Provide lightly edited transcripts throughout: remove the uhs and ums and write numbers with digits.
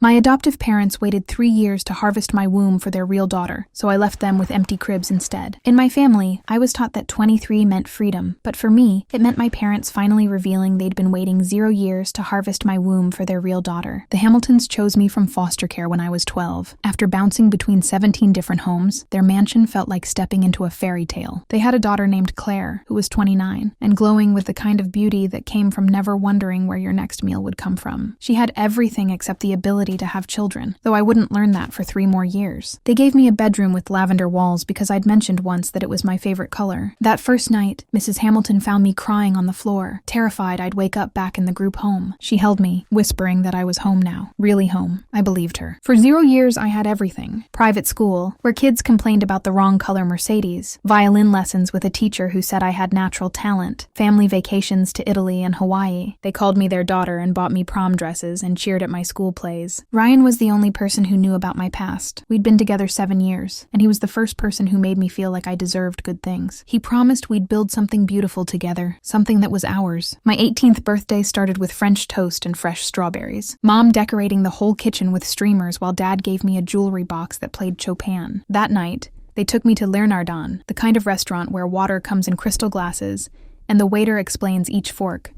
My adoptive parents waited 3 years to harvest my womb for their real daughter, so I left them with empty cribs instead. In my family, I was taught that 23 meant freedom, but for me, it meant my parents finally revealing they'd been waiting 0 years to harvest my womb for their real daughter. The Hamiltons chose me from foster care when I was 12. After bouncing between 17 different homes, their mansion felt like stepping into a fairy tale. They had a daughter named Claire, who was 29, and glowing with the kind of beauty that came from never wondering where your next meal would come from. She had everything except the ability to have children, though I wouldn't learn that for 3 more years. They gave me a bedroom with lavender walls because I'd mentioned once that it was my favorite color. That first night, Mrs. Hamilton found me crying on the floor, terrified I'd wake up back in the group home. She held me, whispering that I was home now. Really home. I believed her. For 0 years, I had everything. Private school, where kids complained about the wrong color Mercedes. Violin lessons with a teacher who said I had natural talent. Family vacations to Italy and Hawaii. They called me their daughter and bought me prom dresses and cheered at my school plays. Ryan was the only person who knew about my past. We'd been together 7 years, and he was the first person who made me feel like I deserved good things. He promised we'd build something beautiful together, something that was ours. My 18th birthday started with French toast and fresh strawberries. Mom decorating the whole kitchen with streamers while Dad gave me a jewelry box that played Chopin. That night, they took me to Leonardon, the kind of restaurant where water comes in crystal glasses, and the waiter explains each fork.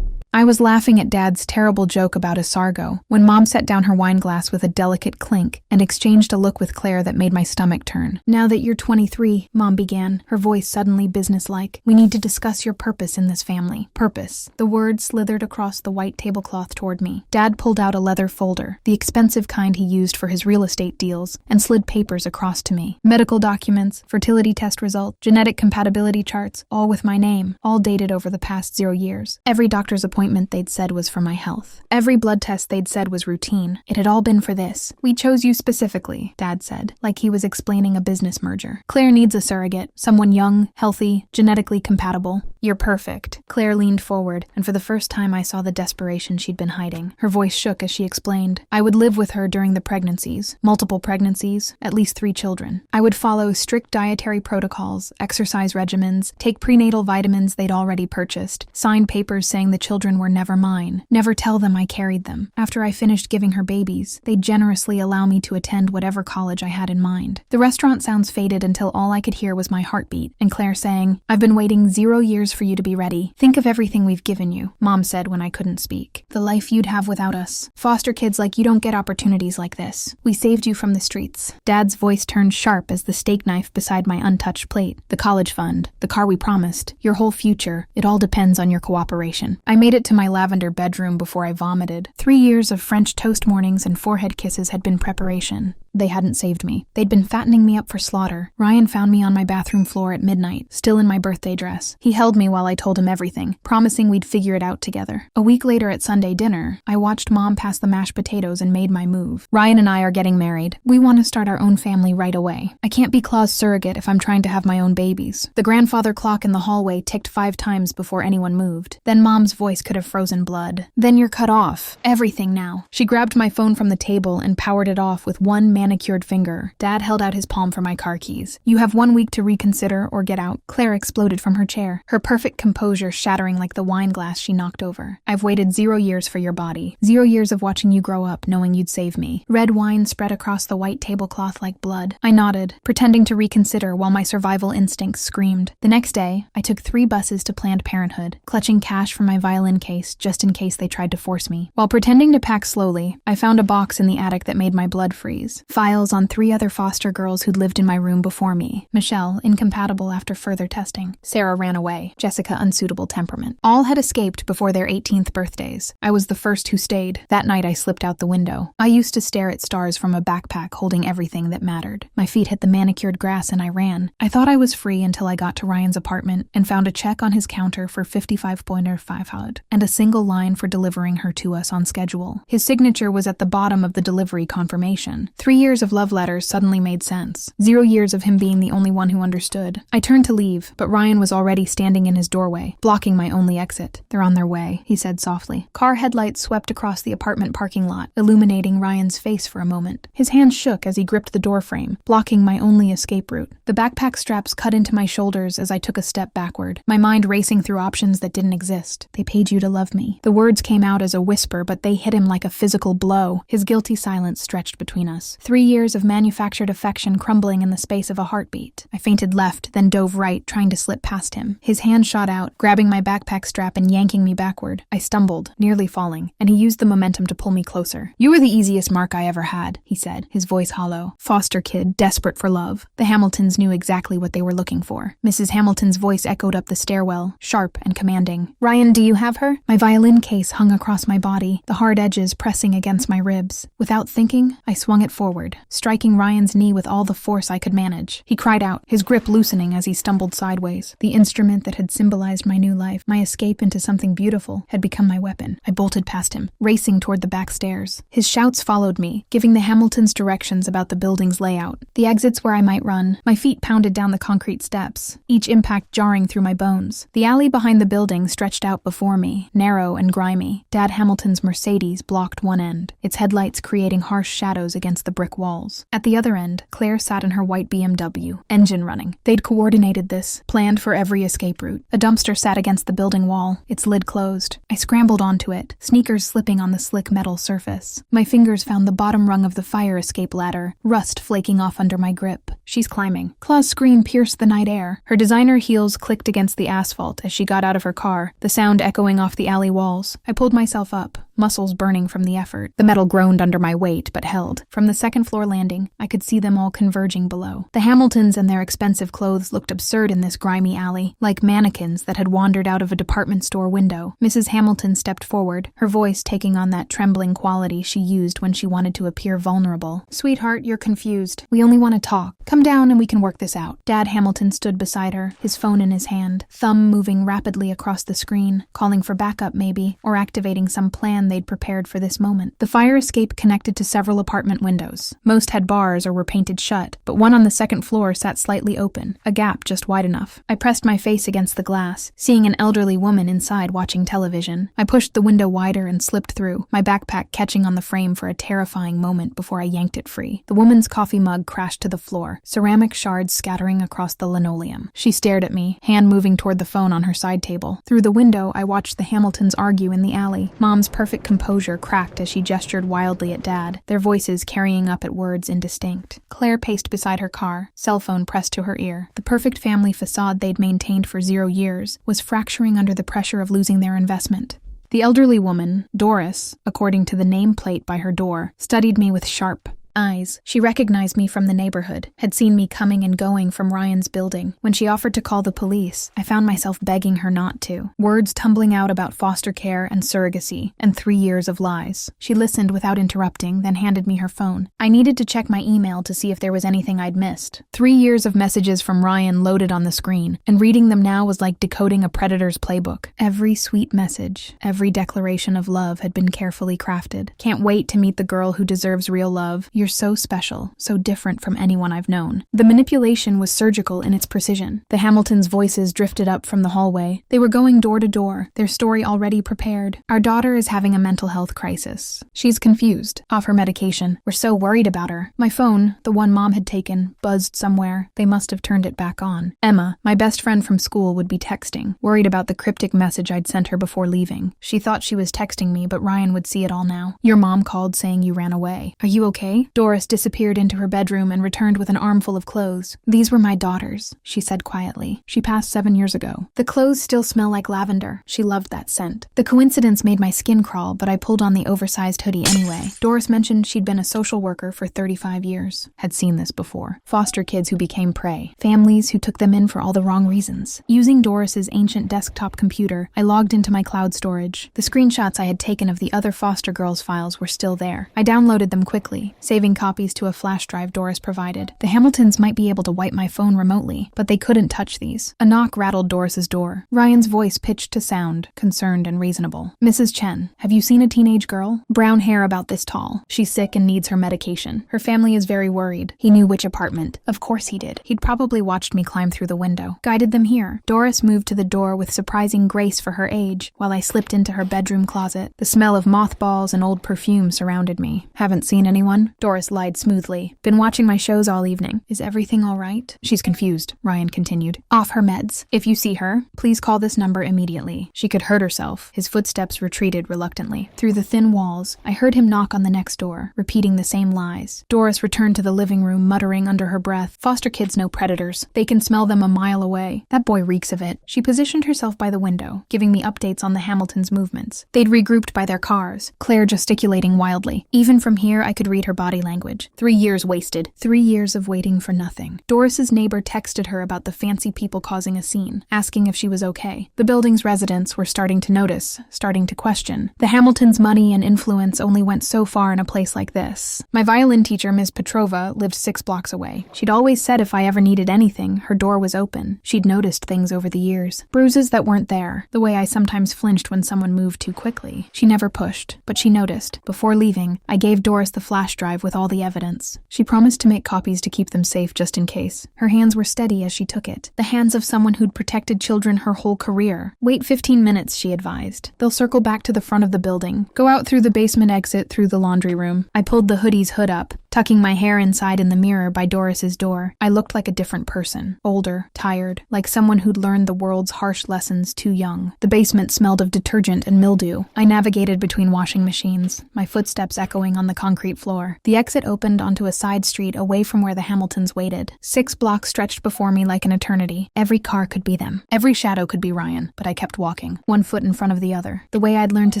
I was laughing at Dad's terrible joke about escargot when Mom set down her wine glass with a delicate clink and exchanged a look with Claire that made my stomach turn. "Now that you're 23, Mom began, her voice suddenly businesslike, "we need to discuss your purpose in this family." Purpose. The word slithered across the white tablecloth toward me. Dad pulled out a leather folder, the expensive kind he used for his real estate deals, and slid papers across to me. Medical documents, fertility test results, genetic compatibility charts, all with my name, all dated over the past 0 years. Every doctor's appointment they'd said was for my health. Every blood test they'd said was routine. It had all been for this. "We chose you specifically," Dad said, like he was explaining a business merger. "Claire needs a surrogate, someone young, healthy, genetically compatible. You're perfect." Claire leaned forward, and for the first time I saw the desperation she'd been hiding. Her voice shook as she explained. "I would live with her during the pregnancies, multiple pregnancies, at least 3 children. I would follow strict dietary protocols, exercise regimens, take prenatal vitamins they'd already purchased, sign papers saying the children were never mine, never tell them I carried them. After I finished giving her babies, they'd generously allow me to attend whatever college I had in mind." The restaurant sounds faded until all I could hear was my heartbeat, and Claire saying, "I've been waiting 0 years for you to be ready. Think of everything we've given you," Mom said when I couldn't speak. "The life you'd have without us. Foster kids like you don't get opportunities like this. We saved you from the streets." Dad's voice turned sharp as the steak knife beside my untouched plate. "The college fund, the car we promised, your whole future, it all depends on your cooperation." I made it to my lavender bedroom before I vomited. 3 years of French toast mornings and forehead kisses had been preparation. They hadn't saved me. They'd been fattening me up for slaughter. Ryan found me on my bathroom floor at midnight, still in my birthday dress. He held me while I told him everything, promising we'd figure it out together. A week later at Sunday dinner, I watched Mom pass the mashed potatoes and made my move. "Ryan and I are getting married. We want to start our own family right away. I can't be Claw's surrogate if I'm trying to have my own babies." The grandfather clock in the hallway ticked 5 times before anyone moved. Then Mom's voice could have frozen blood. "Then you're cut off. Everything now." She grabbed my phone from the table and powered it off with one manicured finger. Dad held out his palm for my car keys. "You have 1 week to reconsider or get out." Claire exploded from her chair, her perfect composure shattering like the wine glass she knocked over. "I've waited 0 years for your body. 0 years of watching you grow up, knowing you'd save me." Red wine spread across the white tablecloth like blood. I nodded, pretending to reconsider while my survival instincts screamed. The next day, I took 3 buses to Planned Parenthood, clutching cash from my violin case just in case they tried to force me. While pretending to pack slowly, I found a box in the attic that made my blood freeze. Files on 3 other foster girls who'd lived in my room before me. Michelle, incompatible after further testing. Sarah ran away. Jessica, unsuitable temperament. All had escaped before their 18th birthdays. I was the first who stayed. That night I slipped out the window. I used to stare at stars from a backpack holding everything that mattered. My feet hit the manicured grass and I ran. I thought I was free until I got to Ryan's apartment and found a check on his counter for 55.5 and a single line for delivering her to us on schedule. His signature was at the bottom of the delivery confirmation. 3 3 years of love letters suddenly made sense. 0 years of him being the only one who understood. I turned to leave, but Ryan was already standing in his doorway, blocking my only exit. "They're on their way," he said softly. Car headlights swept across the apartment parking lot, illuminating Ryan's face for a moment. His hand shook as he gripped the doorframe, blocking my only escape route. The backpack straps cut into my shoulders as I took a step backward, my mind racing through options that didn't exist. "They paid you to love me." The words came out as a whisper, but they hit him like a physical blow. His guilty silence stretched between us. 3 years of manufactured affection crumbling in the space of a heartbeat. I feinted left, then dove right, trying to slip past him. His hand shot out, grabbing my backpack strap and yanking me backward. I stumbled, nearly falling, and he used the momentum to pull me closer. "You were the easiest mark I ever had," he said, his voice hollow. Foster kid, desperate for love. The Hamiltons knew exactly what they were looking for. Mrs. Hamilton's voice echoed up the stairwell, sharp and commanding. "Ryan, do you have her?" My violin case hung across my body, the hard edges pressing against my ribs. Without thinking, I swung it forward, striking Ryan's knee with all the force I could manage. He cried out, his grip loosening as he stumbled sideways. The instrument that had symbolized my new life, my escape into something beautiful, had become my weapon. I bolted past him, racing toward the back stairs. His shouts followed me, giving the Hamiltons directions about the building's layout, the exits where I might run. My feet pounded down the concrete steps, each impact jarring through my bones. The alley behind the building stretched out before me, narrow and grimy. Dad Hamilton's Mercedes blocked one end, its headlights creating harsh shadows against the brick walls. At the other end, Claire sat in her white BMW, engine running. They'd coordinated this, planned for every escape route. A dumpster sat against the building wall, its lid closed. I scrambled onto it, sneakers slipping on the slick metal surface. My fingers found the bottom rung of the fire escape ladder, rust flaking off under my grip. She's climbing. Claw's scream pierced the night air. Her designer heels clicked against the asphalt as she got out of her car, the sound echoing off the alley walls. I pulled myself up, muscles burning from the effort. The metal groaned under my weight, but held. From the second-floor landing, I could see them all converging below. The Hamiltons and their expensive clothes looked absurd in this grimy alley, like mannequins that had wandered out of a department store window. Mrs. Hamilton stepped forward, her voice taking on that trembling quality she used when she wanted to appear vulnerable. "Sweetheart, you're confused. We only want to talk. Come down and we can work this out." Dad Hamilton stood beside her, his phone in his hand, thumb moving rapidly across the screen, calling for backup maybe, or activating some plan they'd prepared for this moment. The fire escape connected to several apartment windows. Most had bars or were painted shut, but one on the second floor sat slightly open, a gap just wide enough. I pressed my face against the glass, seeing an elderly woman inside watching television. I pushed the window wider and slipped through, my backpack catching on the frame for a terrifying moment before I yanked it free. The woman's coffee mug crashed to the floor, ceramic shards scattering across the linoleum. She stared at me, hand moving toward the phone on her side table. Through the window, I watched the Hamiltons argue in the alley. Mom's perfect composure cracked as she gestured wildly at Dad, their voices carrying up at words indistinct. Claire paced beside her car, cell phone pressed to her ear. The perfect family facade they'd maintained for 0 years was fracturing under the pressure of losing their investment. The elderly woman, Doris, according to the nameplate by her door, studied me with sharp eyes. She recognized me from the neighborhood, had seen me coming and going from Ryan's building. When she offered to call the police, I found myself begging her not to. Words tumbling out about foster care and surrogacy, and 3 years of lies. She listened without interrupting, then handed me her phone. I needed to check my email to see if there was anything I'd missed. 3 years of messages from Ryan loaded on the screen, and reading them now was like decoding a predator's playbook. Every sweet message, every declaration of love had been carefully crafted. "Can't wait to meet the girl who deserves real love. You're so special, so different from anyone I've known." The manipulation was surgical in its precision. The Hamiltons' voices drifted up from the hallway. They were going door to door, their story already prepared. "Our daughter is having a mental health crisis. She's confused, off her medication. We're so worried about her." My phone, the one Mom had taken, buzzed somewhere. They must have turned it back on. Emma, my best friend from school, would be texting, worried about the cryptic message I'd sent her before leaving. She thought she was texting me, but Ryan would see it all now. "Your mom called saying you ran away. Are you okay?" Doris disappeared into her bedroom and returned with an armful of clothes. "These were my daughter's," she said quietly. "She passed 7 years ago. The clothes still smell like lavender." She loved that scent. The coincidence made my skin crawl, but I pulled on the oversized hoodie anyway. Doris mentioned she'd been a social worker for 35 years. Had seen this before. Foster kids who became prey. Families who took them in for all the wrong reasons. Using Doris's ancient desktop computer, I logged into my cloud storage. The screenshots I had taken of the other foster girls' files were still there. I downloaded them quickly, saving saving copies to a flash drive Doris provided. The Hamiltons might be able to wipe my phone remotely, but they couldn't touch these. A knock rattled Doris's door. Ryan's voice pitched to sound, concerned and reasonable. "Mrs. Chen, have you seen a teenage girl? Brown hair about this tall. She's sick and needs her medication. Her family is very worried." He knew which apartment. Of course he did. He'd probably watched me climb through the window. Guided them here. Doris moved to the door with surprising grace for her age, while I slipped into her bedroom closet. The smell of mothballs and old perfume surrounded me. "Haven't seen anyone?" Doris lied smoothly. "Been watching my shows all evening. Is everything all right?" "She's confused," Ryan continued. "Off her meds. If you see her, please call this number immediately. She could hurt herself." His footsteps retreated reluctantly. Through the thin walls, I heard him knock on the next door, repeating the same lies. Doris returned to the living room, muttering under her breath, "Foster kids know predators. They can smell them a mile away. That boy reeks of it." She positioned herself by the window, giving me updates on the Hamiltons' movements. They'd regrouped by their cars, Claire gesticulating wildly. Even from here, I could read her body language. 3 years wasted. 3 years of waiting for nothing. Doris's neighbor texted her about the fancy people causing a scene, asking if she was okay. The building's residents were starting to notice, starting to question. The Hamiltons' money and influence only went so far in a place like this. My violin teacher, Ms. Petrova, lived 6 blocks away. She'd always said if I ever needed anything, her door was open. She'd noticed things over the years. Bruises that weren't there, the way I sometimes flinched when someone moved too quickly. She never pushed, but she noticed. Before leaving, I gave Doris the flash drive with all the evidence. She promised to make copies to keep them safe just in case. Her hands were steady as she took it. The hands of someone who'd protected children her whole career. "Wait 15 minutes, she advised. They'll circle back to the front of the building. Go out through the basement exit through the laundry room." I pulled the hoodie's hood up, tucking my hair inside in the mirror by Doris's door. I looked like a different person. Older, tired, like someone who'd learned the world's harsh lessons too young. The basement smelled of detergent and mildew. I navigated between washing machines, my footsteps echoing on the concrete floor. The exit opened onto a side street away from where the Hamiltons waited. 6 blocks stretched before me like an eternity. Every car could be them. Every shadow could be Ryan, but I kept walking, one foot in front of the other, the way I'd learned to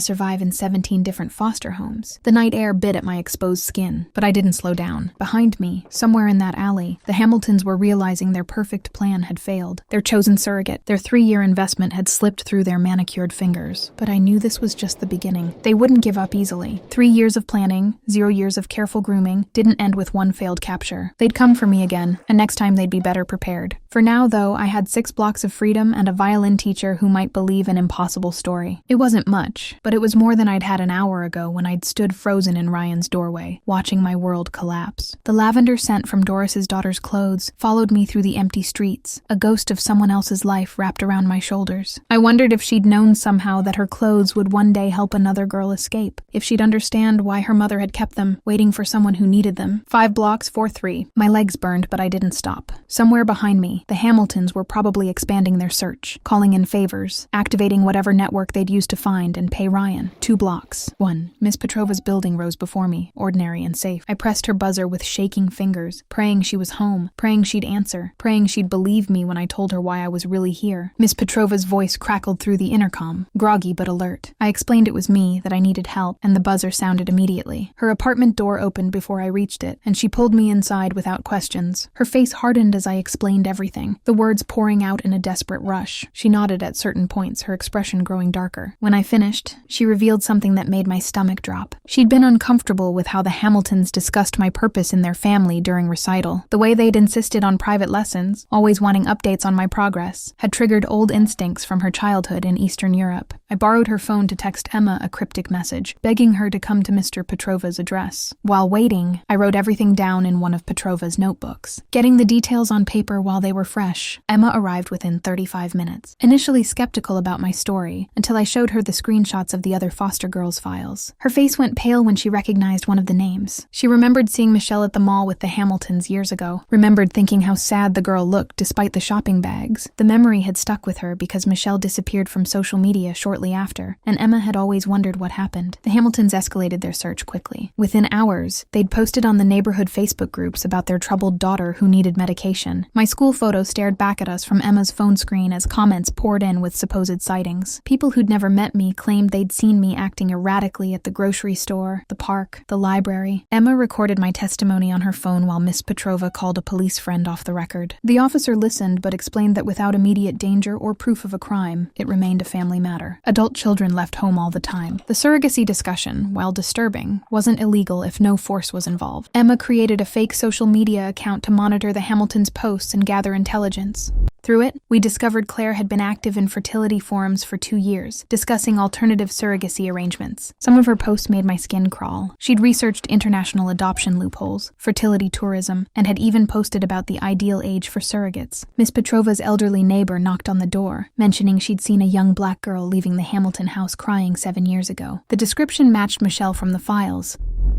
survive in 17 different foster homes. The night air bit at my exposed skin, but I didn't slow down. Behind me, somewhere in that alley, the Hamiltons were realizing their perfect plan had failed. Their chosen surrogate, their 3-year investment had slipped through their manicured fingers. But I knew this was just the beginning. They wouldn't give up easily. 3 years of planning, 0 years of careful grooming, didn't end with one failed capture. They'd come for me again, and next time they'd be better prepared. For now, though, I had 6 blocks of freedom and a violin teacher who might believe an impossible story. It wasn't much, but it was more than I'd had an hour ago when I'd stood frozen in Ryan's doorway, watching my world collapse. The lavender scent from Doris's daughter's clothes followed me through the empty streets, a ghost of someone else's life wrapped around my shoulders. I wondered if she'd known somehow that her clothes would one day help another girl escape, if she'd understand why her mother had kept them, waiting for someone who needed them. 5 blocks, 4-3. My legs burned, but I didn't stop. Somewhere behind me, the Hamiltons were probably expanding their search, calling in favors, activating whatever network they'd use to find and pay Ryan. 2 blocks. 1. Miss Petrova's building rose before me, ordinary and safe. I pressed her buzzer with shaking fingers, praying she was home, praying she'd answer, praying she'd believe me when I told her why I was really here. Miss Petrova's voice crackled through the intercom, groggy but alert. I explained it was me, that I needed help, and the buzzer sounded immediately. Her apartment door opened before I reached it, and she pulled me inside without questions. Her face hardened as I explained everything, the words pouring out in a desperate rush. She nodded at certain points, her expression growing darker. When I finished, she revealed something that made my stomach drop. She'd been uncomfortable with how the Hamiltons discussed my purpose in their family during recital. The way they'd insisted on private lessons, always wanting updates on my progress, had triggered old instincts from her childhood in Eastern Europe. I borrowed her phone to text Emma a cryptic message, begging her to come to Mr. Petrova's address. While waiting, I wrote everything down in one of Petrova's notebooks, getting the details on paper while they were fresh. Emma arrived within 35 minutes, initially skeptical about my story, until I showed her the screenshots of the other foster girls' files. Her face went pale when she recognized one of the names. She remembered seeing Michelle at the mall with the Hamiltons years ago, remembered thinking how sad the girl looked despite the shopping bags. The memory had stuck with her because Michelle disappeared from social media shortly after, and Emma had always wondered what happened. The Hamiltons escalated their search quickly. Within hours, they'd posted on the neighborhood Facebook groups about their troubled daughter who needed medication. My school photo stared back at us from Emma's phone screen as comments poured in with supposed sightings. People who'd never met me claimed they'd seen me acting erratically at the grocery store, the park, the library. Emma recorded my testimony on her phone while Miss Petrova called a police friend off the record. The officer listened but explained that without immediate danger or proof of a crime, it remained a family matter. Adult children left home all the time. The surrogacy discussion, while disturbing, wasn't illegal if no force was involved. Emma created a fake social media account to monitor the Hamiltons' posts and gather intelligence. Through it, we discovered Claire had been active in fertility forums for 2 years, discussing alternative surrogacy arrangements. Some of her posts made my skin crawl. She'd researched international adoption loopholes, fertility tourism, and had even posted about the ideal age for surrogates. Miss Petrova's elderly neighbor knocked on the door, mentioning she'd seen a young black girl leaving the Hamilton house crying 7 years ago. The description matched Michelle from the files.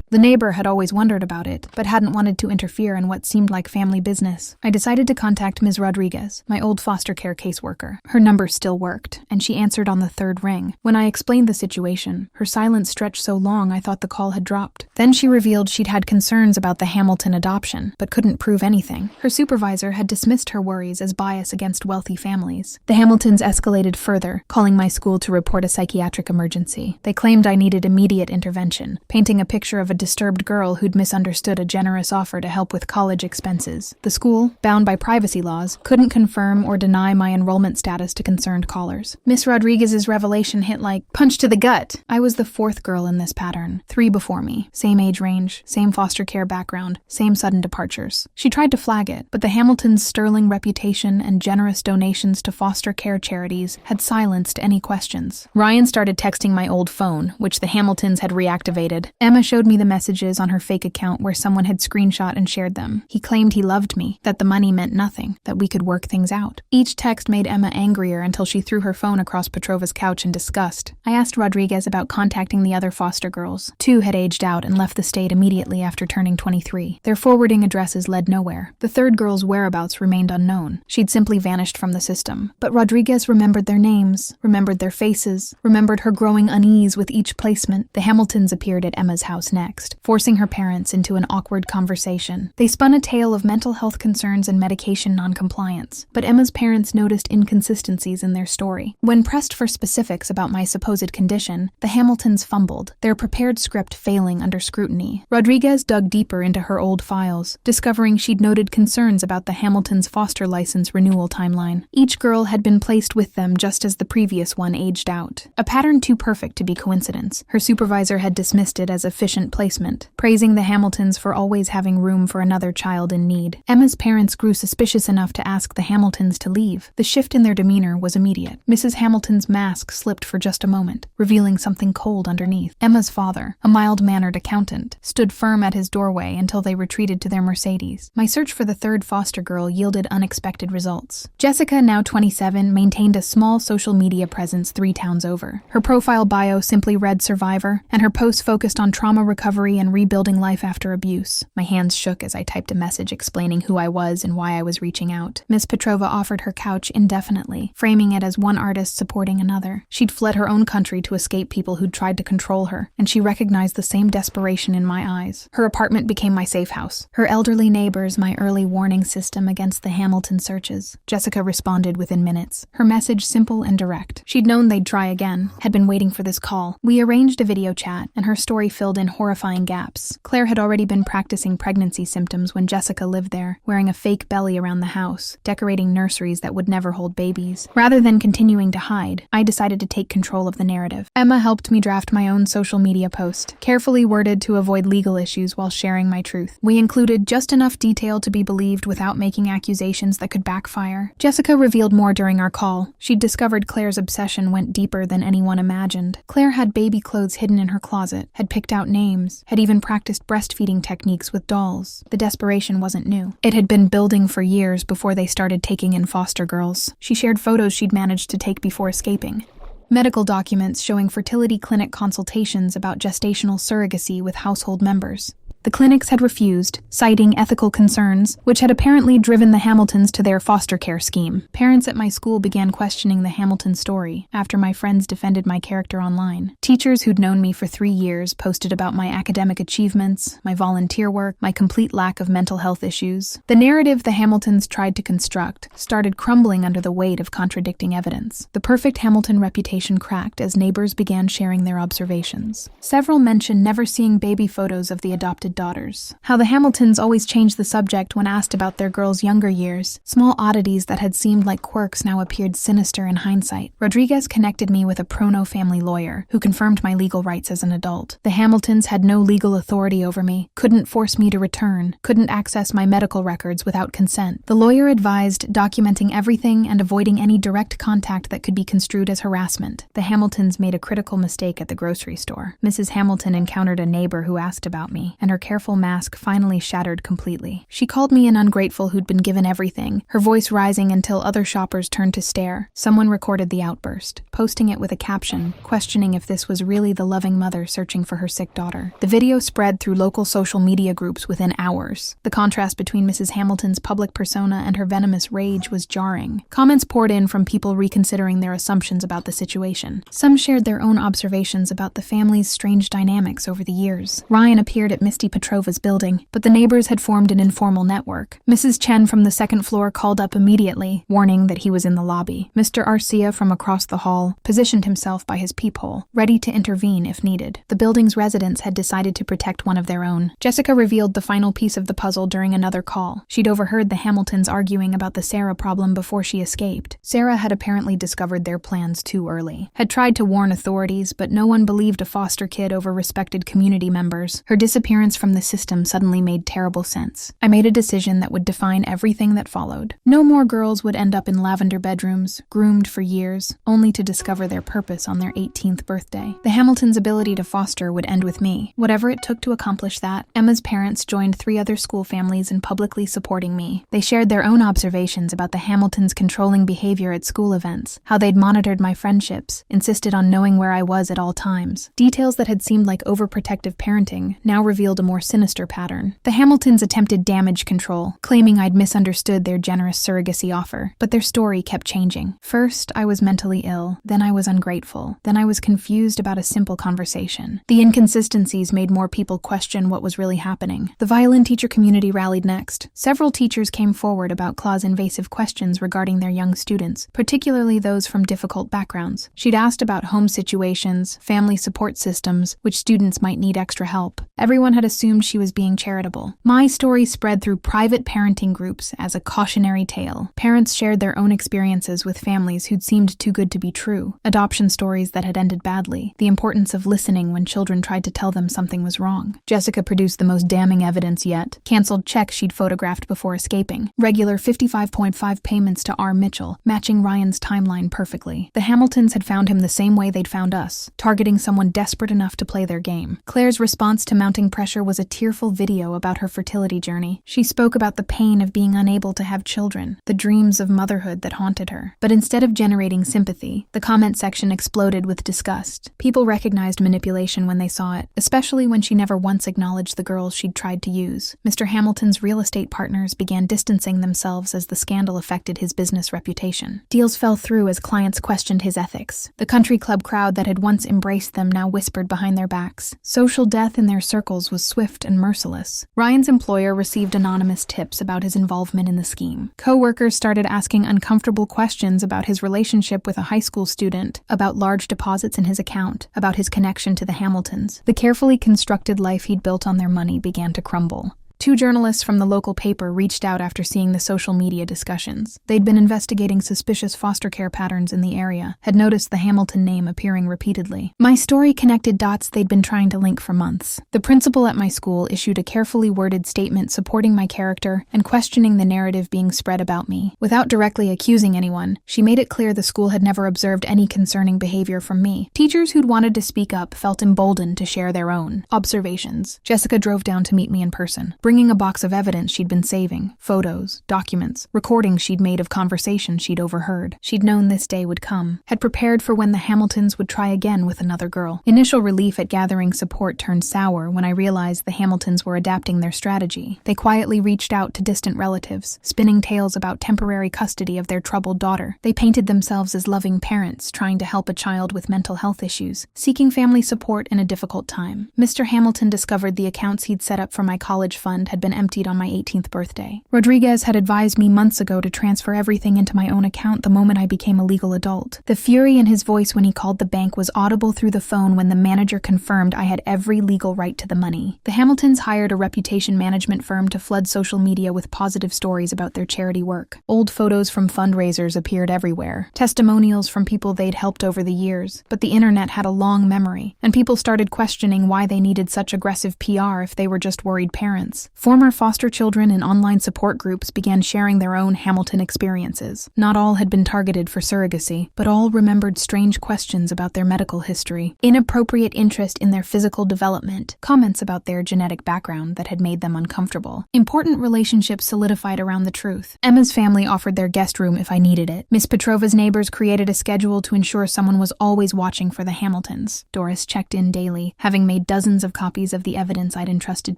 The neighbor had always wondered about it, but hadn't wanted to interfere in what seemed like family business. I decided to contact Ms. Rodriguez, my old foster care caseworker. Her number still worked, and she answered on the 3rd ring. When I explained the situation, her silence stretched so long I thought the call had dropped. Then she revealed she'd had concerns about the Hamilton adoption, but couldn't prove anything. Her supervisor had dismissed her worries as bias against wealthy families. The Hamiltons escalated further, calling my school to report a psychiatric emergency. They claimed I needed immediate intervention, painting a picture of a disturbed girl who'd misunderstood a generous offer to help with college expenses. The school, bound by privacy laws, couldn't confirm or deny my enrollment status to concerned callers. Miss Rodriguez's revelation hit like punch to the gut. I was the 4th girl in this pattern, 3 before me. Same age range, same foster care background, same sudden departures. She tried to flag it, but the Hamiltons' sterling reputation and generous donations to foster care charities had silenced any questions. Ryan started texting my old phone, which the Hamiltons had reactivated. Emma showed me the messages on her fake account where someone had screenshot and shared them. He claimed he loved me, that the money meant nothing, that we could work things out. Each text made Emma angrier until she threw her phone across Petrova's couch in disgust. I asked Rodriguez about contacting the other foster girls. 2 had aged out and left the state immediately after turning 23. Their forwarding addresses led nowhere. The 3rd girl's whereabouts remained unknown. She'd simply vanished from the system. But Rodriguez remembered their names, remembered their faces, remembered her growing unease with each placement. The Hamiltons appeared at Emma's house next, forcing her parents into an awkward conversation. They spun a tale of mental health concerns and medication noncompliance, but Emma's parents noticed inconsistencies in their story. When pressed for specifics about my supposed condition, the Hamiltons fumbled, their prepared script failing under scrutiny. Rodriguez dug deeper into her old files, discovering she'd noted concerns about the Hamiltons' foster license renewal timeline. Each girl had been placed with them just as the previous one aged out. A pattern too perfect to be coincidence. Her supervisor had dismissed it as efficient placement, praising the Hamiltons for always having room for another child in need. Emma's parents grew suspicious enough to ask the Hamiltons to leave. The shift in their demeanor was immediate. Mrs. Hamilton's mask slipped for just a moment, revealing something cold underneath. Emma's father, a mild-mannered accountant, stood firm at his doorway until they retreated to their Mercedes. My search for the 3rd foster girl yielded unexpected results. Jessica, now 27, maintained a small social media presence 3 towns over. Her profile bio simply read survivor, and her posts focused on trauma recovery and rebuilding life after abuse. My hands shook as I typed a message explaining who I was and why I was reaching out. Miss Petrova offered her couch indefinitely, framing it as one artist supporting another. She'd fled her own country to escape people who'd tried to control her, and she recognized the same desperation in my eyes. Her apartment became my safe house. Her elderly neighbors my early warning system against the Hamilton searches. Jessica responded within minutes. Her message simple and direct. She'd known they'd try again, had been waiting for this call. We arranged a video chat, and her story filled in horrifying gaps. Claire had already been practicing pregnancy symptoms when Jessica lived there, wearing a fake belly around the house, decorating nurseries that would never hold babies. Rather than continuing to hide, I decided to take control of the narrative. Emma helped me draft my own social media post, carefully worded to avoid legal issues while sharing my truth. We included just enough detail to be believed without making accusations that could backfire. Jessica revealed more during our call. She'd discovered Claire's obsession went deeper than anyone imagined. Claire had baby clothes hidden in her closet, had picked out names, had even practiced breastfeeding techniques with dolls. The desperation wasn't new. It had been building for years before they started taking in foster girls. She shared photos she'd managed to take before escaping. Medical documents showing fertility clinic consultations about gestational surrogacy with household members. The clinics had refused, citing ethical concerns, which had apparently driven the Hamiltons to their foster care scheme. Parents at my school began questioning the Hamilton story after my friends defended my character online. Teachers who'd known me for 3 years posted about my academic achievements, my volunteer work, my complete lack of mental health issues. The narrative the Hamiltons tried to construct started crumbling under the weight of contradicting evidence. The perfect Hamilton reputation cracked as neighbors began sharing their observations. Several mentioned never seeing baby photos of the adopted adopted daughters. How the Hamiltons always changed the subject when asked about their girls' younger years. Small oddities that had seemed like quirks now appeared sinister in hindsight. Rodriguez connected me with a pro-no family lawyer who confirmed my legal rights as an adult. The Hamiltons had no legal authority over me, couldn't force me to return, couldn't access my medical records without consent. The lawyer advised documenting everything and avoiding any direct contact that could be construed as harassment. The Hamiltons made a critical mistake at the grocery store. Mrs. Hamilton encountered a neighbor who asked about me, and her careful mask finally shattered completely. She called me an ungrateful who'd been given everything, her voice rising until other shoppers turned to stare. Someone recorded the outburst, posting it with a caption, questioning if this was really the loving mother searching for her sick daughter. The video spread through local social media groups within hours. The contrast between Mrs. Hamilton's public persona and her venomous rage was jarring. Comments poured in from people reconsidering their assumptions about the situation. Some shared their own observations about the family's strange dynamics over the years. Ryan appeared at Misty Petrova's building, but the neighbors had formed an informal network. Mrs. Chen from the second floor called up immediately, warning that he was in the lobby. Mr. Arcia from across the hall positioned himself by his peephole, ready to intervene if needed. The building's residents had decided to protect one of their own. Jessica revealed the final piece of the puzzle during another call. She'd overheard the Hamiltons arguing about the Sarah problem before she escaped. Sarah had apparently discovered their plans too early, had tried to warn authorities, but no one believed a foster kid over respected community members. Her disappearance from the system suddenly made terrible sense. I made a decision that would define everything that followed. No more girls would end up in lavender bedrooms, groomed for years, only to discover their purpose on their 18th birthday. The Hamiltons' ability to foster would end with me. Whatever it took to accomplish that, Emma's parents joined 3 other school families in publicly supporting me. They shared their own observations about the Hamiltons' controlling behavior at school events, how they'd monitored my friendships, insisted on knowing where I was at all times. Details that had seemed like overprotective parenting now revealed a more sinister pattern. The Hamiltons attempted damage control, claiming I'd misunderstood their generous surrogacy offer, but their story kept changing. First, I was mentally ill, then I was ungrateful, then I was confused about a simple conversation. The inconsistencies made more people question what was really happening. The violin teacher community rallied next. Several teachers came forward about Claw's invasive questions regarding their young students, particularly those from difficult backgrounds. She'd asked about home situations, family support systems, which students might need extra help. Everyone had assumed she was being charitable. My story spread through private parenting groups as a cautionary tale. Parents shared their own experiences with families who'd seemed too good to be true, adoption stories that had ended badly, the importance of listening when children tried to tell them something was wrong. Jessica produced the most damning evidence yet: canceled checks she'd photographed before escaping, regular 55.5 payments to R. Mitchell, matching Ryan's timeline perfectly. The Hamiltons had found him the same way they'd found us, targeting someone desperate enough to play their game. Claire's response to mounting pressure was a tearful video about her fertility journey. She spoke about the pain of being unable to have children, the dreams of motherhood that haunted her. But instead of generating sympathy, the comment section exploded with disgust. People recognized manipulation when they saw it, especially when she never once acknowledged the girls she'd tried to use. Mr. Hamilton's real estate partners began distancing themselves as the scandal affected his business reputation. Deals fell through as clients questioned his ethics. The country club crowd that had once embraced them now whispered behind their backs. Social death in their circles was swift and merciless. Ryan's employer received anonymous tips about his involvement in the scheme. Co-workers started asking uncomfortable questions about his relationship with a high school student, about large deposits in his account, about his connection to the Hamiltons. The carefully constructed life he'd built on their money began to crumble. 2 journalists from the local paper reached out after seeing the social media discussions. They'd been investigating suspicious foster care patterns in the area, had noticed the Hamilton name appearing repeatedly. My story connected dots they'd been trying to link for months. The principal at my school issued a carefully worded statement supporting my character and questioning the narrative being spread about me. Without directly accusing anyone, she made it clear the school had never observed any concerning behavior from me. Teachers who'd wanted to speak up felt emboldened to share their own observations. Jessica drove down to meet me in person, bringing a box of evidence she'd been saving, photos, documents, recordings she'd made of conversations she'd overheard. She'd known this day would come, had prepared for when the Hamiltons would try again with another girl. Initial relief at gathering support turned sour when I realized the Hamiltons were adapting their strategy. They quietly reached out to distant relatives, spinning tales about temporary custody of their troubled daughter. They painted themselves as loving parents trying to help a child with mental health issues, seeking family support in a difficult time. Mr. Hamilton discovered the accounts he'd set up for my college fund fund had been emptied on my 18th birthday. Rodriguez had advised me months ago to transfer everything into my own account the moment I became a legal adult. The fury in his voice when he called the bank was audible through the phone when the manager confirmed I had every legal right to the money. The Hamiltons hired a reputation management firm to flood social media with positive stories about their charity work. Old photos from fundraisers appeared everywhere, testimonials from people they'd helped over the years, but the internet had a long memory, and people started questioning why they needed such aggressive PR if they were just worried parents. Former foster children and online support groups began sharing their own Hamilton experiences. Not all had been targeted for surrogacy, but all remembered strange questions about their medical history, inappropriate interest in their physical development, comments about their genetic background that had made them uncomfortable. Important relationships solidified around the truth. Emma's family offered their guest room if I needed it. Miss Petrova's neighbors created a schedule to ensure someone was always watching for the Hamiltons. Doris checked in daily, having made dozens of copies of the evidence I'd entrusted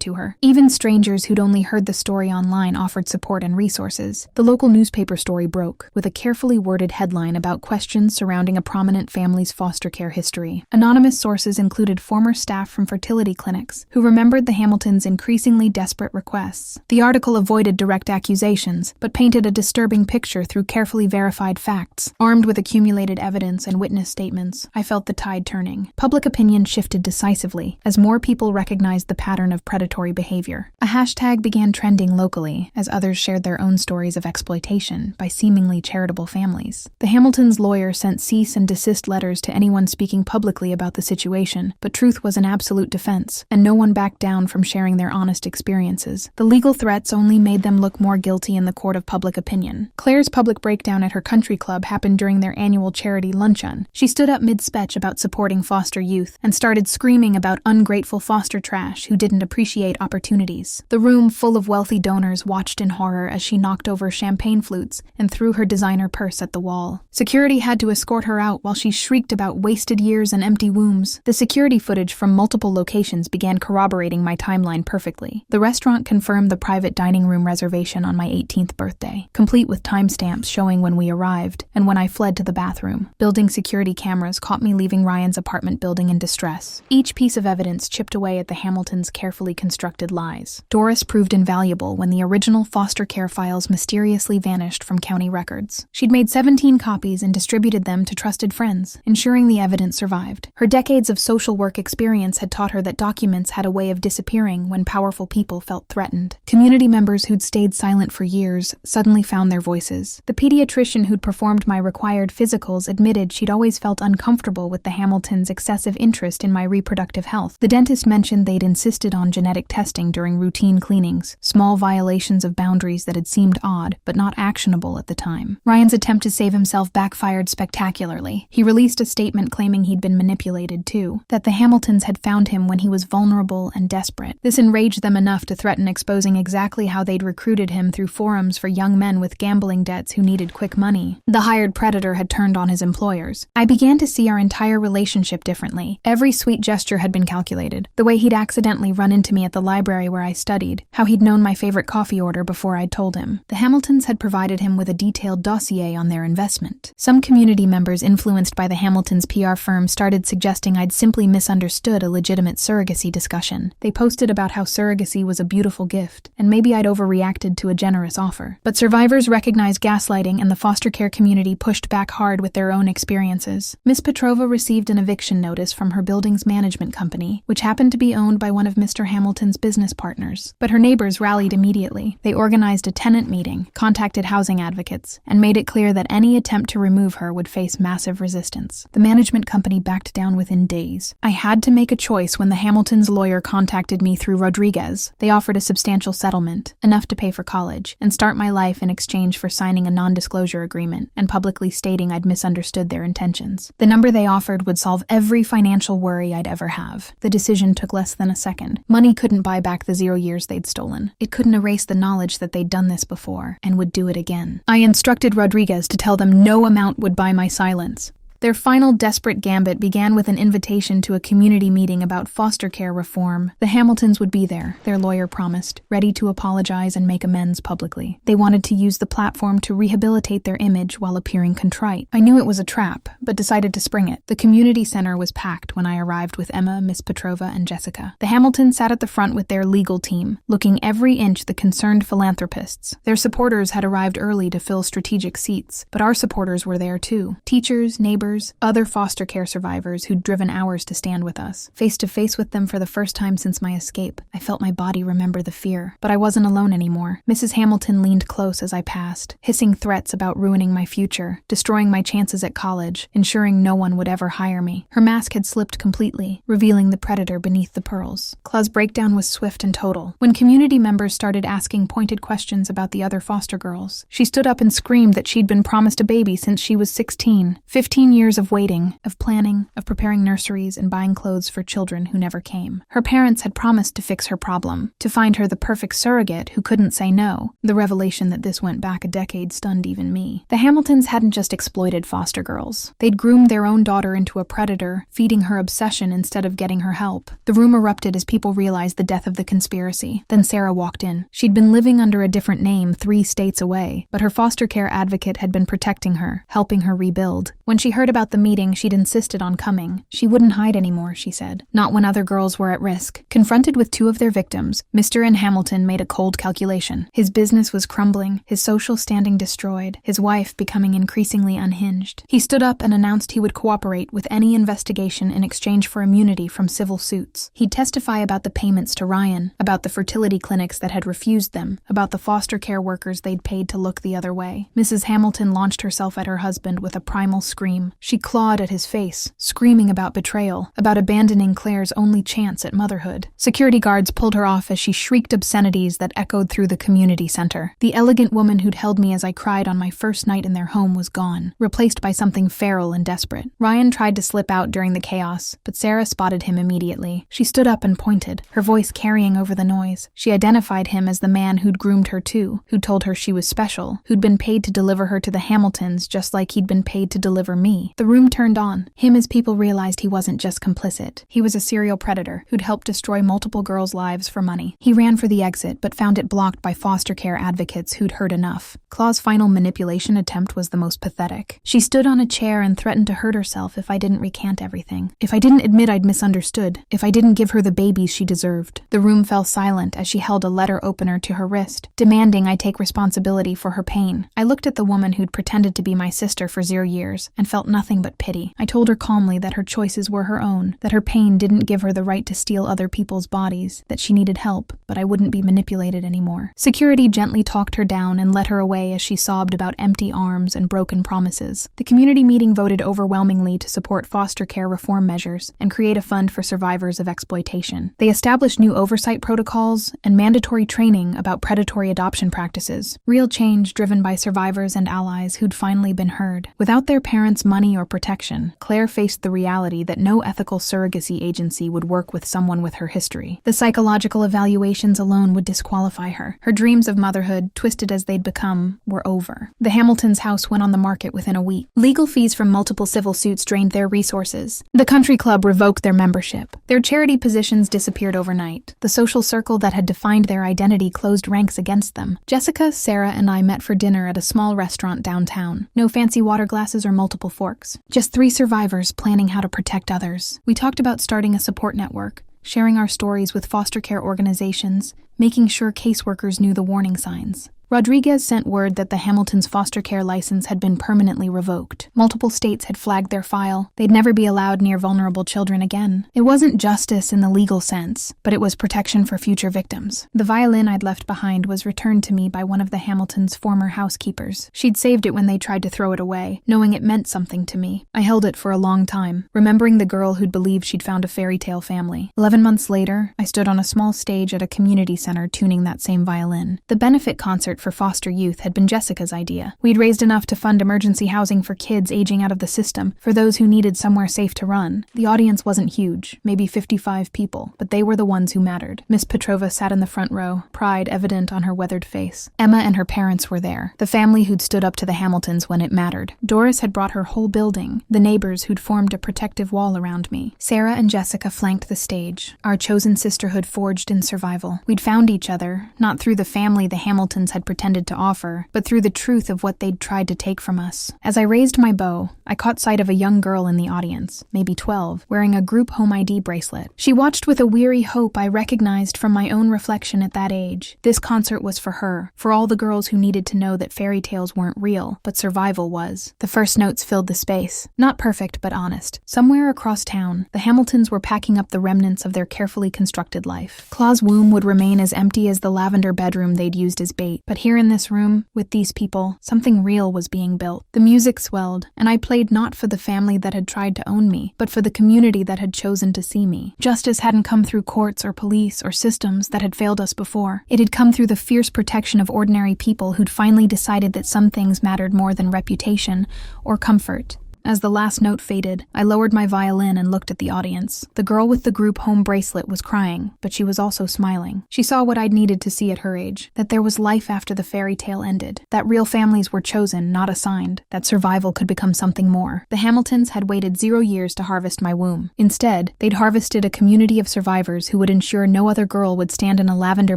to her. Even strangers who'd only heard the story online offered support and resources. The local newspaper story broke, with a carefully worded headline about questions surrounding a prominent family's foster care history. Anonymous sources included former staff from fertility clinics, who remembered the Hamiltons' increasingly desperate requests. The article avoided direct accusations, but painted a disturbing picture through carefully verified facts. Armed with accumulated evidence and witness statements, I felt the tide turning. Public opinion shifted decisively, as more people recognized the pattern of predatory behavior. A hashtag began trending locally, as others shared their own stories of exploitation by seemingly charitable families. The Hamiltons' lawyer sent cease and desist letters to anyone speaking publicly about the situation, but truth was an absolute defense, and no one backed down from sharing their honest experiences. The legal threats only made them look more guilty in the court of public opinion. Claire's public breakdown at her country club happened during their annual charity luncheon. She stood up mid-speech about supporting foster youth and started screaming about ungrateful foster trash who didn't appreciate opportunities. The room full of wealthy donors watched in horror as she knocked over champagne flutes and threw her designer purse at the wall. Security had to escort her out while she shrieked about wasted years and empty wombs. The security footage from multiple locations began corroborating my timeline perfectly. The restaurant confirmed the private dining room reservation on my 18th birthday, complete with timestamps showing when we arrived and when I fled to the bathroom. Building security cameras caught me leaving Ryan's apartment building in distress. Each piece of evidence chipped away at the Hamiltons' carefully constructed lies. Doris proved invaluable when the original foster care files mysteriously vanished from county records. She'd made 17 copies and distributed them to trusted friends, ensuring the evidence survived. Her decades of social work experience had taught her that documents had a way of disappearing when powerful people felt threatened. Community members who'd stayed silent for years suddenly found their voices. The pediatrician who'd performed my required physicals admitted she'd always felt uncomfortable with the Hamiltons' excessive interest in my reproductive health. The dentist mentioned they'd insisted on genetic testing during routine cleanings, small violations of boundaries that had seemed odd, but not actionable at the time. Ryan's attempt to save himself backfired spectacularly. He released a statement claiming he'd been manipulated too, that the Hamiltons had found him when he was vulnerable and desperate. This enraged them enough to threaten exposing exactly how they'd recruited him through forums for young men with gambling debts who needed quick money. The hired predator had turned on his employers. I began to see our entire relationship differently. Every sweet gesture had been calculated. The way he'd accidentally run into me at the library where I studied, how he'd known my favorite coffee order before I'd told him. The Hamiltons had provided him with a detailed dossier on their investment. Some community members influenced by the Hamiltons' PR firm started suggesting I'd simply misunderstood a legitimate surrogacy discussion. They posted about how surrogacy was a beautiful gift, and maybe I'd overreacted to a generous offer. But survivors recognized gaslighting, and the foster care community pushed back hard with their own experiences. Miss Petrova received an eviction notice from her building's management company, which happened to be owned by one of Mr. Hamilton's business partners. But her neighbors rallied immediately. They organized a tenant meeting, contacted housing advocates, and made it clear that any attempt to remove her would face massive resistance. The management company backed down within days. I had to make a choice when the Hamiltons' lawyer contacted me through Rodriguez. They offered a substantial settlement, enough to pay for college, and start my life in exchange for signing a non-disclosure agreement and publicly stating I'd misunderstood their intentions. The number they offered would solve every financial worry I'd ever have. The decision took less than a second. Money couldn't buy back the 0 years they'd stolen. It couldn't erase the knowledge that they'd done this before and would do it again. I instructed Rodriguez to tell them no amount would buy my silence. Their final desperate gambit began with an invitation to a community meeting about foster care reform. The Hamiltons would be there, their lawyer promised, ready to apologize and make amends publicly. They wanted to use the platform to rehabilitate their image while appearing contrite. I knew it was a trap, but decided to spring it. The community center was packed when I arrived with Emma, Miss Petrova, and Jessica. The Hamiltons sat at the front with their legal team, looking every inch the concerned philanthropists. Their supporters had arrived early to fill strategic seats, but our supporters were there too. Teachers, neighbors, other foster care survivors who'd driven hours to stand with us. Face to face with them for the first time since my escape, I felt my body remember the fear. But I wasn't alone anymore. Mrs. Hamilton leaned close as I passed, hissing threats about ruining my future, destroying my chances at college, ensuring no one would ever hire me. Her mask had slipped completely, revealing the predator beneath the pearls. Claude's breakdown was swift and total. When community members started asking pointed questions about the other foster girls, she stood up and screamed that she'd been promised a baby since she was 16. 15 years of waiting, of planning, of preparing nurseries and buying clothes for children who never came. Her parents had promised to fix her problem, to find her the perfect surrogate who couldn't say no. The revelation that this went back a decade stunned even me. The Hamiltons hadn't just exploited foster girls. They'd groomed their own daughter into a predator, feeding her obsession instead of getting her help. The room erupted as people realized the depth of the conspiracy. Then Sarah walked in. She'd been living under a different name 3 states away, but her foster care advocate had been protecting her, helping her rebuild. When she heard about the meeting, she'd insisted on coming. She wouldn't hide anymore, she said. Not when other girls were at risk. Confronted with 2 of their victims, Mr. and Hamilton made a cold calculation. His business was crumbling, his social standing destroyed, his wife becoming increasingly unhinged. He stood up and announced he would cooperate with any investigation in exchange for immunity from civil suits. He'd testify about the payments to Ryan, about the fertility clinics that had refused them, about the foster care workers they'd paid to look the other way. Mrs. Hamilton launched herself at her husband with a primal scream. She clawed at his face, screaming about betrayal, about abandoning Claire's only chance at motherhood. Security guards pulled her off as she shrieked obscenities that echoed through the community center. The elegant woman who'd held me as I cried on my first night in their home was gone, replaced by something feral and desperate. Ryan tried to slip out during the chaos, but Sarah spotted him immediately. She stood up and pointed, her voice carrying over the noise. She identified him as the man who'd groomed her too, who'd told her she was special, who'd been paid to deliver her to the Hamiltons just like he'd been paid to deliver me. The room turned on. Him as people realized he wasn't just complicit. He was a serial predator who'd helped destroy multiple girls' lives for money. He ran for the exit, but found it blocked by foster care advocates who'd heard enough. Claw's final manipulation attempt was the most pathetic. She stood on a chair and threatened to hurt herself if I didn't recant everything. If I didn't admit I'd misunderstood. If I didn't give her the babies she deserved. The room fell silent as she held a letter opener to her wrist, demanding I take responsibility for her pain. I looked at the woman who'd pretended to be my sister for 0 years and felt nothing but pity. I told her calmly that her choices were her own, that her pain didn't give her the right to steal other people's bodies, that she needed help, but I wouldn't be manipulated anymore. Security gently talked her down and led her away as she sobbed about empty arms and broken promises. The community meeting voted overwhelmingly to support foster care reform measures and create a fund for survivors of exploitation. They established new oversight protocols and mandatory training about predatory adoption practices, real change driven by survivors and allies who'd finally been heard. Without their parents' money or protection, Claire faced the reality that no ethical surrogacy agency would work with someone with her history. The psychological evaluations alone would disqualify her. Her dreams of motherhood, twisted as they'd become, were over. The Hamiltons' house went on the market within a week. Legal fees from multiple civil suits drained their resources. The country club revoked their membership. Their charity positions disappeared overnight. The social circle that had defined their identity closed ranks against them. Jessica, Sarah, and I met for dinner at a small restaurant downtown. No fancy water glasses or multiple forks. Just 3 survivors planning how to protect others. We talked about starting a support network, sharing our stories with foster care organizations, making sure caseworkers knew the warning signs. Rodriguez sent word that the Hamiltons' foster care license had been permanently revoked. Multiple states had flagged their file. They'd never be allowed near vulnerable children again. It wasn't justice in the legal sense, but it was protection for future victims. The violin I'd left behind was returned to me by one of the Hamiltons' former housekeepers. She'd saved it when they tried to throw it away, knowing it meant something to me. I held it for a long time, remembering the girl who'd believed she'd found a fairy tale family. 11 months later, I stood on a small stage at a community center tuning that same violin. The benefit concert support for foster youth had been Jessica's idea. We'd raised enough to fund emergency housing for kids aging out of the system, for those who needed somewhere safe to run. The audience wasn't huge, maybe 55 people, but they were the ones who mattered. Miss Petrova sat in the front row, pride evident on her weathered face. Emma and her parents were there, the family who'd stood up to the Hamiltons when it mattered. Doris had brought her whole building, the neighbors who'd formed a protective wall around me. Sarah and Jessica flanked the stage, our chosen sisterhood forged in survival. We'd found each other, not through the family the Hamiltons had pretended to offer, but through the truth of what they'd tried to take from us. As I raised my bow, I caught sight of a young girl in the audience, maybe 12, wearing a group home ID bracelet. She watched with a weary hope I recognized from my own reflection at that age. This concert was for her, for all the girls who needed to know that fairy tales weren't real, but survival was. The first notes filled the space. Not perfect, but honest. Somewhere across town, the Hamiltons were packing up the remnants of their carefully constructed life. Claw's womb would remain as empty as the lavender bedroom they'd used as bait. But here in this room, with these people, something real was being built. The music swelled, and I played not for the family that had tried to own me, but for the community that had chosen to see me. Justice hadn't come through courts or police or systems that had failed us before. It had come through the fierce protection of ordinary people who'd finally decided that some things mattered more than reputation or comfort. As the last note faded, I lowered my violin and looked at the audience. The girl with the group home bracelet was crying, but she was also smiling. She saw what I'd needed to see at her age, that there was life after the fairy tale ended, that real families were chosen, not assigned, that survival could become something more. The Hamiltons had waited 0 years to harvest my womb. Instead, they'd harvested a community of survivors who would ensure no other girl would stand in a lavender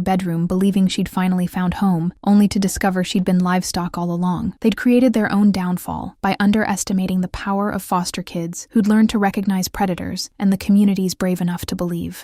bedroom believing she'd finally found home, only to discover she'd been livestock all along. They'd created their own downfall by underestimating the power of foster kids who'd learned to recognize predators and the communities brave enough to believe.